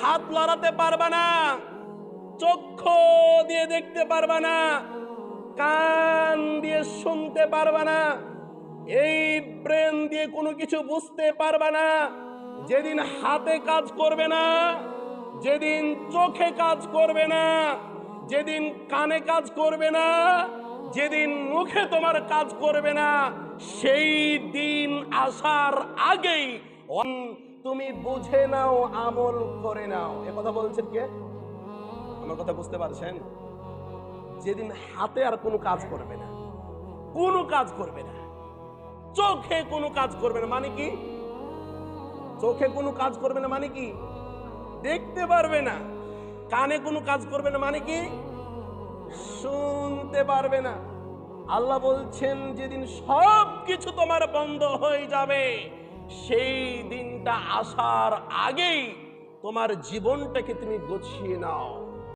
হাত লড়াতে পারবা না, চক্ষু দিয়ে দেখতে পারবা না, কান দিয়ে শুনতে পারবা না, এই ব্রেন দিয়ে কোনো কিছু বুঝতে পারবা না। যেদিন হাতে কাজ করবে না, যেদিন চোখে কাজ করবে না, যেদিন কানে কাজ করবে না, যেদিন মুখে তোমার কাজ করবে না, সেই দিন আসার আগেই তুমি বুঝে নাও, আমল করে নাও। এ কথা বলছেন কে? আমার কথা বুঝতে পারছেন? যেদিন হাতে আর কোনো কাজ করবে না, কোনো কাজ করবে না, চোখে কোনো কাজ করবে না, মানে কি? চোখে কোনো কাজ করবে না মানে কি? দেখতে পারবে না। কানে কোনো কাজ করবে না মানে কি? শুনতে পারবে না। আল্লাহ বলছেন যেদিন সব কিছু তোমার বন্ধ হয়ে যাবে, সেই দিনটা আসার আগেই তোমার জীবনটাকে তুমি গুছিয়ে নাও।